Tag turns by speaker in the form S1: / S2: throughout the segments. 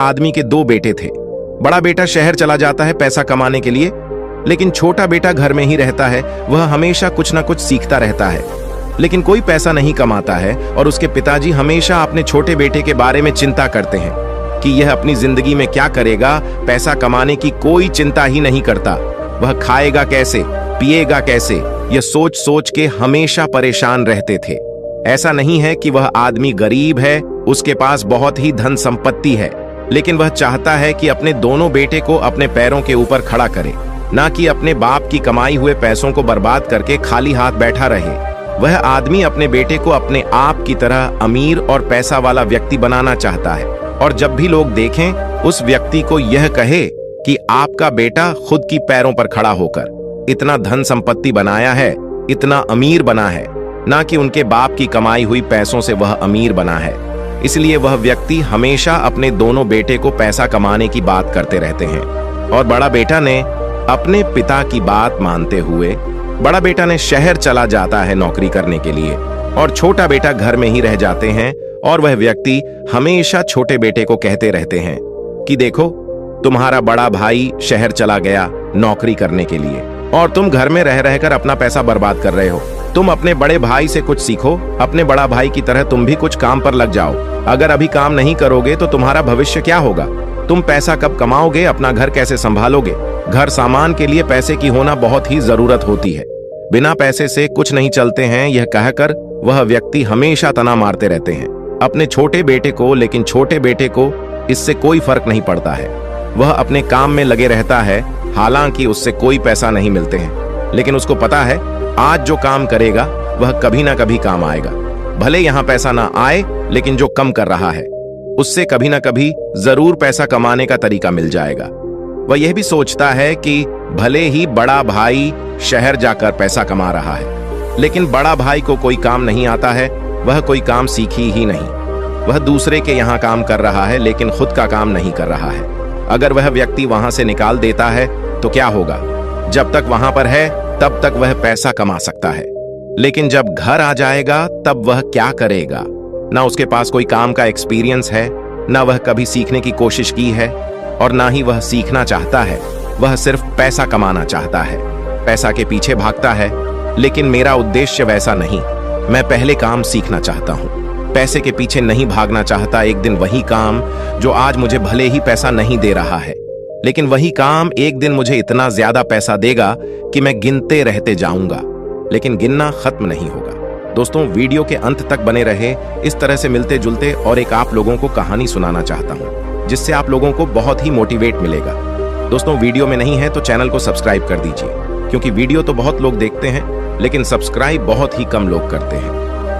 S1: आदमी के दो बेटे थे। बड़ा बेटा शहर चला जाता है पैसा कमाने के लिए, लेकिन छोटा बेटा घर में ही रहता है। वह हमेशा कुछ ना कुछ सीखता रहता है, लेकिन कोई पैसा नहीं कमाता है। और उसके पिताजी हमेशा अपने छोटे बेटे के बारे में चिंता करते हैं कि यह अपनी जिंदगी में क्या करेगा। पैसा कमाने की कोई चिंता ही नहीं करता। वह खाएगा कैसे, पिएगा कैसे, यह सोच सोच के हमेशा परेशान रहते थे। ऐसा नहीं है कि वह आदमी गरीब है, उसके पास बहुत ही धन संपत्ति है, लेकिन वह चाहता है कि अपने दोनों बेटे को अपने पैरों के ऊपर खड़ा करे, ना कि अपने बाप की कमाई हुए पैसों को बर्बाद करके खाली हाथ बैठा रहे। वह आदमी अपने बेटे को अपने आप की तरह अमीर और पैसा वाला व्यक्ति बनाना चाहता है, और जब भी लोग देखें उस व्यक्ति को यह कहे कि आपका बेटा खुद की पैरों पर खड़ा होकर इतना धन संपत्ति बनाया है, इतना अमीर बना है, ना कि उनके बाप की कमाई हुई पैसों से वह अमीर बना है। इसलिए वह व्यक्ति हमेशा अपने दोनों बेटे को पैसा कमाने की बात करते रहते हैं। और बड़ा बेटा ने अपने पिता की बात मानते हुए बड़ा बेटा ने शहर चला जाता है नौकरी करने के लिए, और छोटा बेटा घर में ही रह जाते हैं। और वह व्यक्ति हमेशा छोटे बेटे को कहते रहते हैं कि देखो, तुम्हारा बड़ा भाई शहर चला गया नौकरी करने के लिए, और तुम घर में रह रहकर अपना पैसा बर्बाद कर रहे हो। तुम अपने बड़े भाई से कुछ सीखो, अपने बड़ा भाई की तरह तुम भी कुछ काम पर लग जाओ। अगर अभी काम नहीं करोगे तो तुम्हारा भविष्य क्या होगा? तुम पैसा कब कमाओगे? अपना घर कैसे संभालोगे? घर सामान के लिए पैसे की होना बहुत ही जरूरत होती है, बिना पैसे से कुछ नहीं चलते हैं। यह कहकर वह व्यक्ति हमेशा तना मारते रहते हैं अपने छोटे बेटे को, लेकिन छोटे बेटे को इससे कोई फर्क नहीं पड़ता है। वह अपने काम में लगे रहता है, हालांकि उससे कोई पैसा नहीं मिलते हैं, लेकिन उसको पता है आज जो काम करेगा वह कभी ना कभी काम आएगा। भले यहां पैसा ना आए, लेकिन जो कम कर रहा है उससे कभी ना कभी जरूर पैसा कमाने का तरीका मिल जाएगा। वह यह भी सोचता है कि भले ही बड़ा भाई शहर जाकर पैसा कमा रहा है, लेकिन बड़ा भाई को कोई काम नहीं आता है, वह कोई काम सीखी ही नहीं। वह दूसरे के यहाँ काम कर रहा है, लेकिन खुद का काम नहीं कर रहा है। अगर वह व्यक्ति वहां से निकाल देता है तो क्या होगा? जब तक वहां पर है तब तक वह पैसा कमा सकता है, लेकिन जब घर आ जाएगा तब वह क्या करेगा? ना उसके पास कोई काम का एक्सपीरियंस है, ना वह कभी सीखने की कोशिश की है, और ना ही वह सीखना चाहता है। वह सिर्फ पैसा कमाना चाहता है, पैसा के पीछे भागता है। लेकिन मेरा उद्देश्य वैसा नहीं। मैं पहले काम सीखना चाहता हूँ, पैसे के पीछे नहीं भागना चाहता। एक दिन वही काम जो आज मुझे भले ही पैसा नहीं दे रहा है, लेकिन वही काम एक दिन मुझे इतना ज्यादा पैसा देगा कि मैं गिनते रहते जाऊंगा, लेकिन गिनना खत्म नहीं होगा। दोस्तों, वीडियो के अंत तक बने रहे। इस तरह से मिलते जुलते और एक आप लोगों को कहानी सुनाना चाहता हूं, जिससे आप लोगों को बहुत ही मोटिवेट मिलेगा। दोस्तों, वीडियो में नहीं है तो चैनल को सब्सक्राइब कर दीजिए, क्योंकि वीडियो तो बहुत लोग देखते हैं, लेकिन सब्सक्राइब बहुत ही कम लोग करते हैं,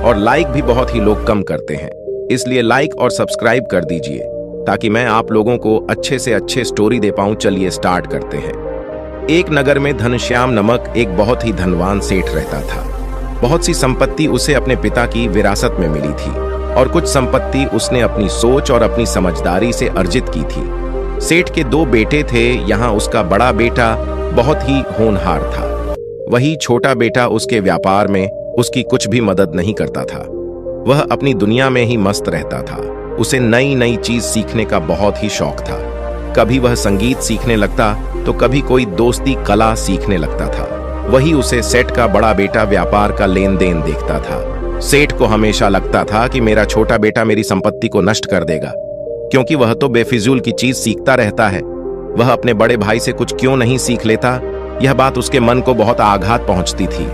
S1: और लाइक भी बहुत ही लोग कम करते हैं। इसलिए लाइक और सब्सक्राइब कर दीजिए, ताकि मैं आप लोगों को अच्छे से अच्छे स्टोरी दे पाऊं। चलिए स्टार्ट करते हैं। एक नगर में घनश्याम नामक एक बहुत ही धनवान सेठ रहता था। बहुत सी संपत्ति उसे अपने पिता की विरासत में मिली थी, और कुछ संपत्ति उसने अपनी सोच और अपनी समझदारी से अर्जित की थी। सेठ के दो बेटे थे। यहाँ उसका बड़ा बेटा बहुत ही होनहार था, वही छोटा बेटा उसके व्यापार में उसकी कुछ भी मदद नहीं करता था। वह अपनी दुनिया में ही मस्त रहता था। उसे नई नई चीज सीखने का बहुत ही शौक था। कभी वह संगीत सीखने लगता तो कभी कोई दोस्ती कला सीखने लगता था। वही उसे सेठ का बड़ा बेटा व्यापार का लेन देन देखता था। सेठ को हमेशा लगता था कि मेरा छोटा बेटा मेरी संपत्ति को नष्ट कर देगा, क्योंकि वह तो बेफिजूल की चीज सीखता रहता है। वह अपने बड़े भाई से कुछ क्यों नहीं सीख लेता? यह बात उसके मन को बहुत आघात पहुंचती थी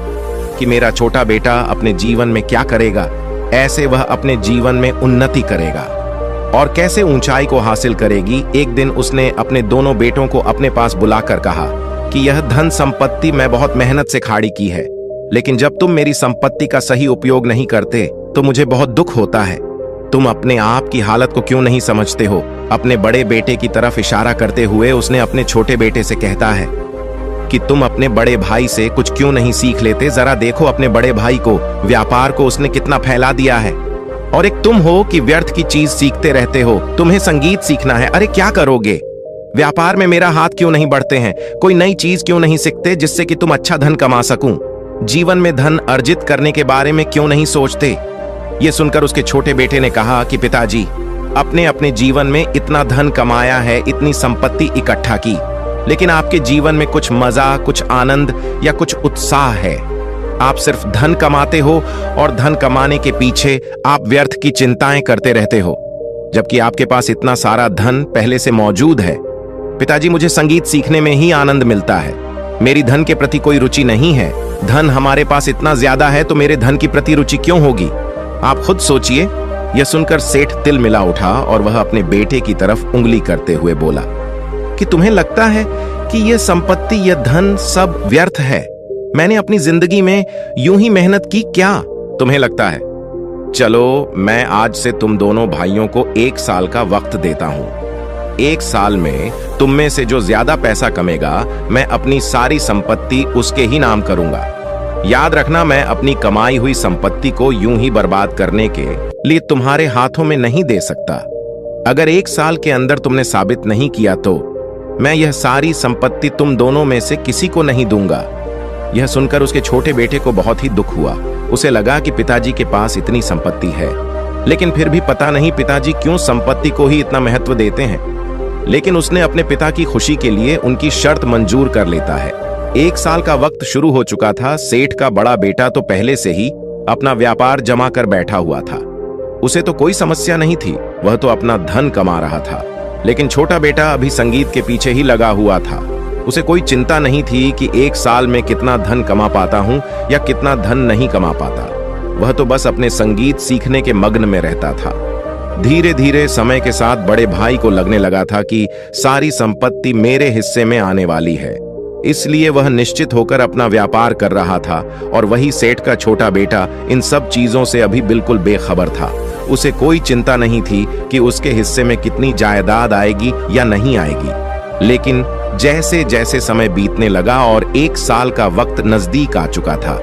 S1: कि मेरा छोटा बेटा अपने जीवन में क्या करेगा, ऐसे वह अपने जीवन में उन्नति करेगा और कैसे ऊंचाई को हासिल करेगी। एक दिन उसने अपने दोनों बेटों को अपने पास बुलाकर कहा कि यह धन संपत्ति मैं बहुत मेहनत से खाड़ी की है, लेकिन जब तुम मेरी संपत्ति का सही उपयोग नहीं करते तो मुझे बहुत दुख होता है। तुम अपने आप की हालत को क्यों नहीं समझते हो? अपने बड़े बेटे की तरफ इशारा करते हुए उसने अपने छोटे बेटे से कहता है कि तुम अपने बड़े भाई से कुछ क्यों नहीं सीख लेते? जरा देखो अपने बड़े भाई को, व्यापार को उसने कितना फैला दिया है, और एक तुम हो कि व्यर्थ की चीज सीखते रहते हो। तुम्हें संगीत सीखना है, अरे क्या करोगे? व्यापार में मेरा हाथ क्यों नहीं बढ़ते हैं? कोई नई चीज क्यों नहीं सीखते जिससे कि तुम अच्छा धन कमा सकूं? जीवन में धन अर्जित करने के बारे में क्यों नहीं सोचते? ये सुनकर उसके छोटे बेटे ने कहा कि पिताजी, अपने अपने जीवन में इतना धन कमाया है, इतनी संपत्ति इकट्ठा की, लेकिन आपके जीवन में कुछ मजा, कुछ आनंद या कुछ उत्साह है। आप सिर्फ धन कमाते हो और धन कमाने के पीछे आप व्यर्थ की चिंताएं करते रहते हो, जबकि आपके पास इतना सारा धन पहले से मौजूद है। पिताजी, मुझे संगीत सीखने में ही आनंद मिलता है। मेरी धन के प्रति कोई रुचि नहीं है। धन हमारे पास इतना ज्यादा है तो मेरे धन की प्रति रुचि क्यों होगी? आप खुद सोचिए। यह सुनकर सेठ तिल मिला उठा और वह अपने बेटे की तरफ उंगली करते हुए बोला कि तुम्हें लगता है कि यह संपत्ति, यह धन सब व्यर्थ है? मैंने अपनी जिंदगी में यूं ही मेहनत की, क्या तुम्हें लगता है? चलो, मैं आज से तुम दोनों भाइयों को 1 साल का वक्त देता हूं। 1 साल में तुम में से जो ज्यादा पैसा कमेगा, मैं अपनी सारी संपत्ति उसके ही नाम करूंगा। याद रखना, मैं अपनी कमाई हुई संपत्ति को यूं ही बर्बाद करने के लिए तुम्हारे हाथों में नहीं दे सकता। अगर 1 साल के अंदर तुमने साबित नहीं किया तो मैं यह सारी संपत्ति तुम दोनों में से किसी को नहीं दूंगा। यह सुनकर उसके छोटे बेटे को बहुत ही दुख हुआ। उसे लगा कि पिताजी के पास इतनी संपत्ति है, लेकिन फिर भी पता नहीं पिताजी क्यों संपत्ति को ही इतना महत्व देते हैं। लेकिन उसने अपने पिता की खुशी के लिए उनकी शर्त मंजूर कर लेता है। 1 साल का वक्त शुरू हो चुका था। सेठ का बड़ा बेटा तो पहले से ही अपना व्यापार जमा कर बैठा हुआ था। उसे तो कोई समस्या नहीं थी, वह तो अपना धन कमा रहा था। लेकिन छोटा बेटा अभी संगीत के पीछे ही लगा हुआ था। उसे कोई चिंता नहीं थी कि 1 साल में कितना धन कमा पाता हूं या कितना धन नहीं कमा पाता। वह तो बस अपने संगीत सीखने के मग्न में रहता था। धीरे धीरे समय के साथ बड़े भाई को लगने लगा था कि सारी संपत्ति मेरे हिस्से में आने वाली है, इसलिए वह निश्चित होकर अपना व्यापार कर रहा था। और वही सेठ का छोटा बेटा इन सब चीजों से अभी बिल्कुल बेखबर था। उसे कोई चिंता नहीं थी कि उसके हिस्से में कितनी जायदाद आएगी या नहीं आएगी। लेकिन जैसे जैसे समय बीतने लगा और 1 साल का वक्त नजदीक आ चुका था,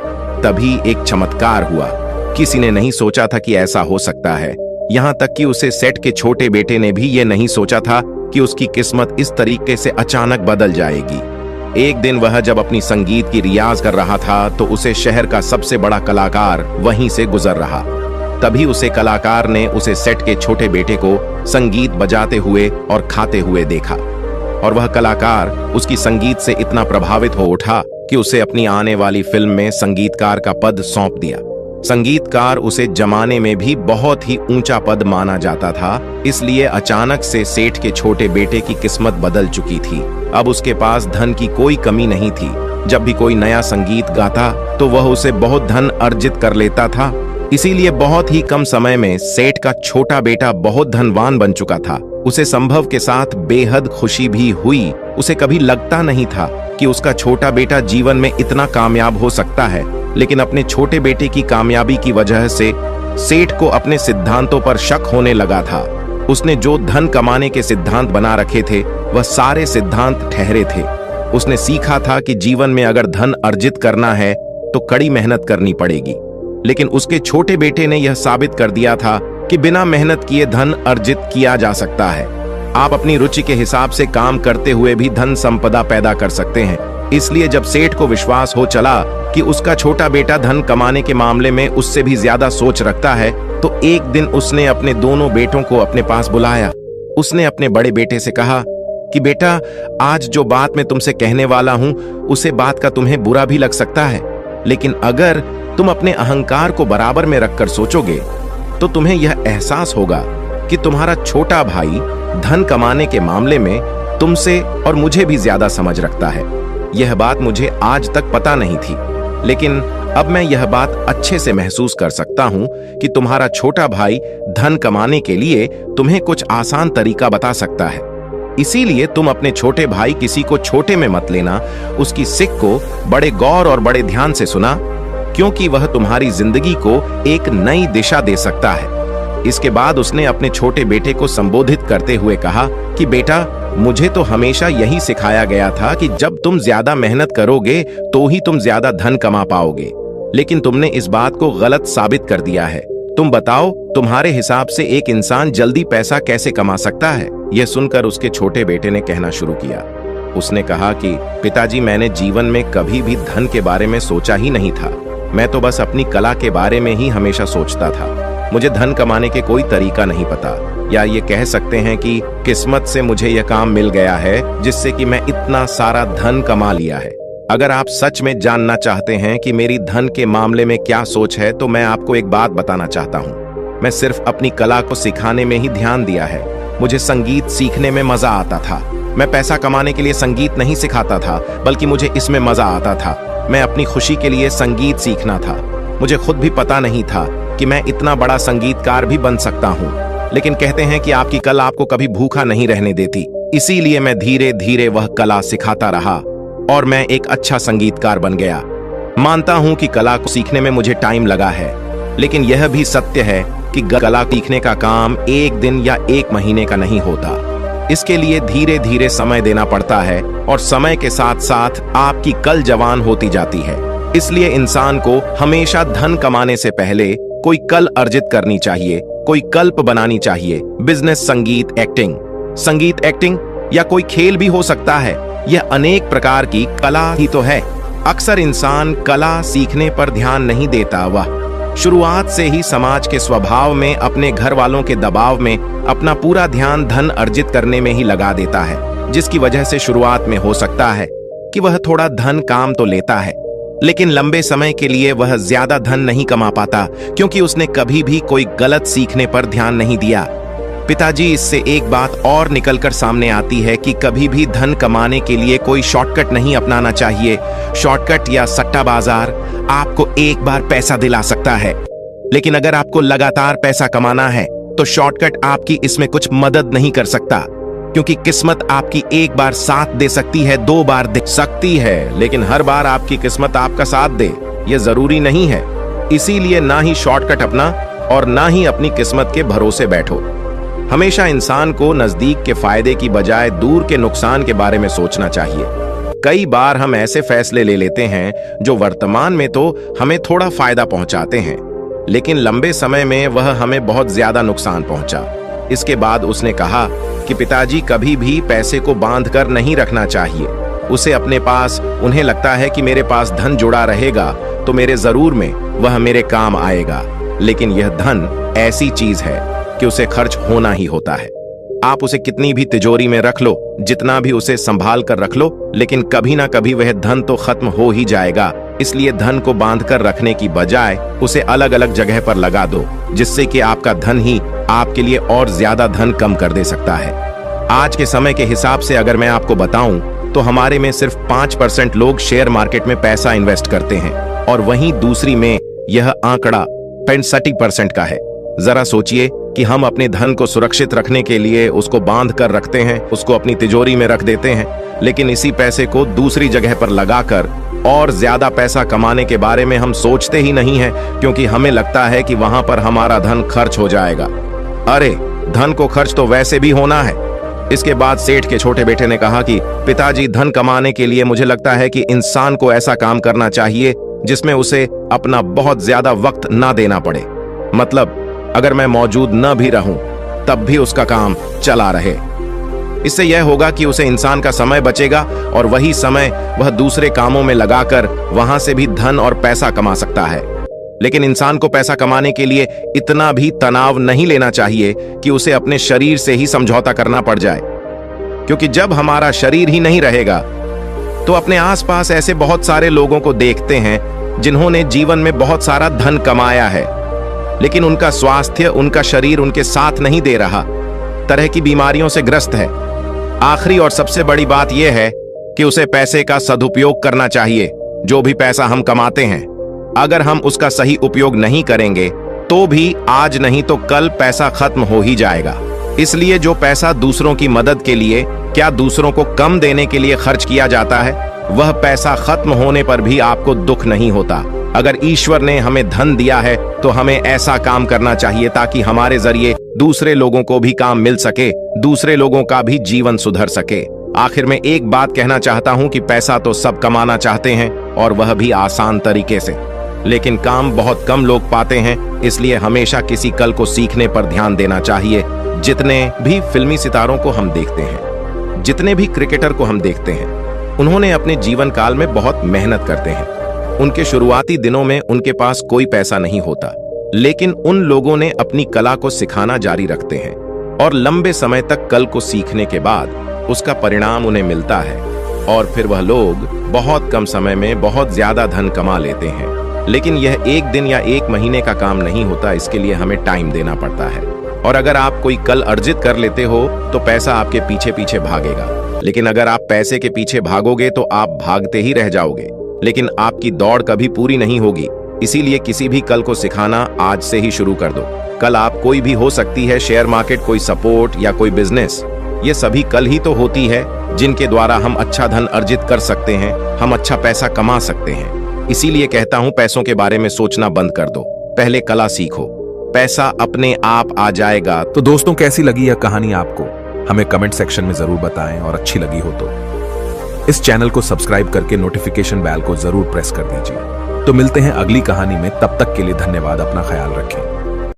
S1: तभी एक चमत्कार हुआ। किसी ने नहीं सोचा था कि ऐसा हो सकता है। यहाँ तक कि उसे सेठ के छोटे बेटे ने भी ये नहीं सोचा था कि उसकी किस्मत इस तरीके से अचानक बदल जाएगी। एक दिन वह जब अपनी संगीत की रियाज कर रहा था तो उसे शहर का सबसे बड़ा कलाकार वहीं से गुजर रहा। तभी उसे कलाकार ने उसे सेठ के छोटे बेटे को संगीत बजाते हुए और खाते हुए देखा, और वह कलाकार उसकी संगीत से इतना प्रभावित हो उठा कि उसे अपनी आने वाली फिल्म में संगीतकार का पद सौंप दिया। संगीतकार उसे जमाने में भी बहुत ही ऊंचा पद माना जाता था, इसलिए अचानक से सेठ के छोटे बेटे की किस्मत बदल चुकी थी। अब उसके पास धन की कोई कमी नहीं थी। जब भी कोई नया संगीत गाता तो वह उसे बहुत धन अर्जित कर लेता था। इसीलिए बहुत ही कम समय में सेठ का छोटा बेटा बहुत धनवान बन चुका था। उसे संभव के साथ बेहद खुशी भी हुई। उसे कभी लगता नहीं था कि उसका छोटा बेटा जीवन में इतना कामयाब हो सकता है, लेकिन अपने छोटे बेटे की कामयाबी की वजह से सेठ को अपने सिद्धांतों पर शक होने लगा था। उसने जो धन कमाने के सिद्धांत बना रखे थे वह सारे सिद्धांत ठहरे थे। उसने सीखा था कि जीवन में अगर धन अर्जित करना है तो कड़ी मेहनत करनी पड़ेगी, लेकिन उसके छोटे बेटे ने यह साबित कर दिया था कि बिना मेहनत किए धन अर्जित किया जा सकता है। आप अपनी रुचि के हिसाब से काम करते हुए भी धन संपदा पैदा कर सकते हैं। इसलिए जब सेठ को विश्वास हो चला कि उसका छोटा बेटा धन कमाने के मामले में उससे भी ज्यादा सोच रखता है, तो एक दिन उसने अपने दोनों बेटों को अपने पास बुलाया। उसने अपने बड़े बेटे से कहा कि बेटा, आज जो बात मैं तुमसे कहने वाला हूं उसे बात का तुम्हें बुरा भी लग सकता है, लेकिन अगर तुम अपने अहंकार को बराबर में रखकर सोचोगे तो तुम्हें यह एहसास होगा कि तुम्हारा छोटा भाई धन कमाने के मामले में तुमसे और मुझे भी ज्यादा समझ रखता है। यह बात मुझे आज तक पता नहीं थी, लेकिन अब मैं यह बात अच्छे से महसूस कर सकता हूं कि तुम्हारा छोटा भाई धन कमाने के लिए तुम्हें कुछ आसान तरीका बता सकता है। इसीलिए तुम अपने छोटे भाई किसी को छोटे में मत लेना। उसकी सिक को बड़े गौर और बड़े ध्यान से सुना, क्योंकि वह तुम्हारी जिंदगी को एक नई दिशा दे सकता है। इसके बाद उसने अपने छोटे बेटे को संबोधित करते हुए कहा कि बेटा, मुझे तो हमेशा यही सिखाया गया था कि जब तुम ज्यादा मेहनत करोगे तो ही तुम ज्यादा धन कमा पाओगे, लेकिन तुमने इस बात को गलत साबित कर दिया है। तुम बताओ, तुम्हारे हिसाब से एक इंसान जल्दी पैसा कैसे कमा सकता है? यह सुनकर उसके छोटे बेटे ने कहना शुरू किया। उसने कहा कि पिताजी, मैंने जीवन में कभी भी धन के बारे में सोचा ही नहीं था। मैं तो बस अपनी कला के बारे में ही हमेशा सोचता था। मुझे धन कमाने के कोई तरीका नहीं पता, या ये कह सकते हैं कि किस्मत से मुझे यह काम मिल गया है जिससे कि मैं इतना सारा धन कमा लिया है। अगर आप सच में जानना चाहते हैं कि मेरी धन के मामले में क्या सोच है, तो मैं आपको एक बात बताना चाहता हूँ। मैं सिर्फ अपनी कला को सिखाने में ही ध्यान दिया है। मुझे संगीत सीखने में मजा आता था। मैं पैसा कमाने के लिए संगीत नहीं सिखाता था, बल्कि मुझे इसमें मजा आता था। मैं अपनी खुशी के लिए संगीत सीखना था। मुझे खुद भी पता नहीं था कि मैं इतना बड़ा संगीतकार भी बन सकता हूँ। लेकिन कहते हैं कि आपकी कला आपको कभी भूखा नहीं रहने देती, इसीलिए मैं धीरे धीरे वह कला सिखाता रहा और मैं एक अच्छा संगीतकार बन गया। मानता हूँ कि कला को सीखने में मुझे टाइम लगा है, लेकिन यह भी सत्य है कि कला सीखने का काम एक दिन या एक महीने का नहीं होता। इसके लिए धीरे धीरे समय देना पड़ता है और समय के साथ साथ आपकी कल जवान होती जाती है। इसलिए इंसान को हमेशा धन कमाने से पहले कोई कल अर्जित करनी चाहिए, कोई कल्प बनानी चाहिए। बिजनेस, संगीत एक्टिंग या कोई खेल भी हो सकता है। यह अनेक प्रकार की कला ही तो है। अक्सर इंसान कला सीखने पर ध्यान नहीं देता। वह शुरुआत से ही समाज के स्वभाव में, अपने घर वालों के दबाव में अपना पूरा ध्यान धन अर्जित करने में ही लगा देता है, जिसकी वजह से शुरुआत में हो सकता है कि वह थोड़ा धन काम तो लेता है, लेकिन लंबे समय के लिए वह ज्यादा धन नहीं कमा पाता, क्योंकि उसने कभी भी कोई गलत सीखने पर ध्यान नहीं दिया। पिताजी, इससे एक बात और निकलकर सामने आती है कि कभी भी धन कमाने के लिए कोई शॉर्टकट नहीं अपनाना चाहिए। शॉर्टकट या सट्टा बाजार आपको एक बार पैसा दिला सकता है, लेकिन अगर आपको लगातार पैसा कमाना है तो शॉर्टकट आपकी इसमें कुछ मदद नहीं कर सकता, क्योंकि किस्मत आपकी एक बार साथ दे सकती है, 2 बार दे सकती है, लेकिन हर बार आपकी किस्मत आपका साथ दे यह जरूरी नहीं है। इसीलिए ना ही शॉर्टकट अपना और ना ही अपनी किस्मत के भरोसे बैठो। हमेशा इंसान को नजदीक के फायदे की बजाय दूर के नुकसान के बारे में सोचना चाहिए। कई बार हम ऐसे फैसले ले लेते हैं जो वर्तमान में तो हमें थोड़ा फायदा पहुंचाते हैं, लेकिन लंबे समय में वह हमें बहुत ज्यादा नुकसान पहुंचा। इसके बाद उसने कहा कि पिताजी, कभी भी पैसे को बांध कर नहीं रखना चाहिए उसे अपने पास। उन्हें लगता है कि मेरे पास धन जुड़ा रहेगा तो मेरे जरूर में वह मेरे काम आएगा, लेकिन यह धन ऐसी चीज है कि उसे खर्च होना ही होता है। आप उसे कितनी भी तिजोरी में रख लो, जितना भी उसे संभाल कर रख लो, लेकिन कभी ना कभी वह धन तो खत्म हो ही जाएगा। इसलिए धन को बांध कर रखने की बजाय उसे अलग अलग जगह पर लगा दो, जिससे कि आपका धन ही आपके लिए और ज्यादा धन कम कर दे सकता है। आज के समय के हिसाब से अगर मैं आपको बताऊं तो हमारे में सिर्फ 5% लोग शेयर मार्केट में पैसा इन्वेस्ट करते हैं, और वहीं दूसरी में यह आंकड़ा 65% का है। जरा सोचिए कि हम अपने धन को सुरक्षित रखने के लिए उसको बांध कर रखते हैं, उसको अपनी तिजोरी में रख देते हैं, लेकिन इसी पैसे को दूसरी जगह पर लगाकर और ज्यादा पैसा कमाने के बारे में हम सोचते ही नहीं हैं, क्योंकि हमें लगता है कि वहां पर हमारा धन खर्च हो जाएगा। अरे, धन को खर्च तो वैसे भी होना है। इसके बाद सेठ के छोटे बेटे ने कहा कि पिताजी, धन कमाने के लिए मुझे लगता है कि इंसान को ऐसा काम करना चाहिए जिसमें उसे अपना बहुत ज्यादा वक्त ना देना पड़े। मतलब अगर मैं मौजूद न भी रहूं तब भी उसका काम चला रहे। इससे यह होगा कि उसे इंसान का समय बचेगा और वही समय वह दूसरे कामों में लगाकर वहां से भी धन और पैसा कमा सकता है। लेकिन इंसान को पैसा कमाने के लिए इतना भी तनाव नहीं लेना चाहिए कि उसे अपने शरीर से ही समझौता करना पड़ जाए, क्योंकि जब हमारा शरीर ही नहीं रहेगा तो अपने आसपास ऐसे बहुत सारे लोगों को देखते हैं जिन्होंने जीवन में बहुत सारा धन कमाया है, लेकिन उनका स्वास्थ्य, उनका शरीर उनके साथ नहीं दे रहा, तरह की बीमारियों से ग्रस्त है। आखिरी और सबसे बड़ी बात यह है कि उसे पैसे का सदुपयोग करना चाहिए। जो भी पैसा हम कमाते हैं, अगर हम उसका सही उपयोग नहीं करेंगे तो भी आज नहीं तो कल पैसा खत्म हो ही जाएगा। इसलिए जो पैसा दूसरों की मदद के लिए, क्या दूसरों को कम देने के लिए खर्च किया जाता है, वह पैसा खत्म होने पर भी आपको दुख नहीं होता। अगर ईश्वर ने हमें धन दिया है तो हमें ऐसा काम करना चाहिए ताकि हमारे जरिए दूसरे लोगों को भी काम मिल सके, दूसरे लोगों का भी जीवन सुधर सके। आखिर में एक बात कहना चाहता हूं कि पैसा तो सब कमाना चाहते हैं, और वह भी आसान तरीके से, लेकिन काम बहुत कम लोग पाते हैं। इसलिए हमेशा किसी कल को सीखने पर ध्यान देना चाहिए। जितने भी फिल्मी सितारों को हम देखते हैं, जितने भी क्रिकेटर को हम देखते हैं, उन्होंने अपने जीवन काल में बहुत मेहनत करते हैं। उनके शुरुआती दिनों में उनके पास कोई पैसा नहीं होता, लेकिन उन लोगों ने अपनी कला को सिखाना जारी रखते हैं और लंबे समय तक कल को सीखने के बाद उसका परिणाम उन्हें मिलता है और फिर वह लोग बहुत कम समय में बहुत ज्यादा धन कमा लेते हैं। लेकिन यह एक दिन या एक महीने का काम नहीं होता, इसके लिए हमें टाइम देना पड़ता है। और अगर आप कोई कल अर्जित कर लेते हो तो पैसा आपके पीछे पीछे भागेगा, लेकिन अगर आप पैसे के पीछे भागोगे तो आप भागते ही रह जाओगे, लेकिन आपकी दौड़ कभी पूरी नहीं होगी। इसीलिए किसी भी कल को सिखाना आज से ही शुरू कर दो। कल आप कोई भी हो सकती है, शेयर मार्केट, कोई सपोर्ट या कोई बिजनेस, ये सभी कल ही तो होती है जिनके द्वारा हम अच्छा धन अर्जित कर सकते हैं, हम अच्छा पैसा कमा सकते हैं। इसीलिए कहता हूं, पैसों के बारे में सोचना बंद कर दो, पहले कला सीखो, पैसा अपने आप आ जाएगा।
S2: तो दोस्तों, कैसी लगी यह कहानी आपको? हमें कमेंट सेक्शन में जरूर बताएं और अच्छी लगी हो तो इस चैनल को सब्सक्राइब करके नोटिफिकेशन बेल को जरूर प्रेस कर दीजिए। तो मिलते हैं अगली कहानी में, तब तक के लिए धन्यवाद, अपना ख्याल रखें।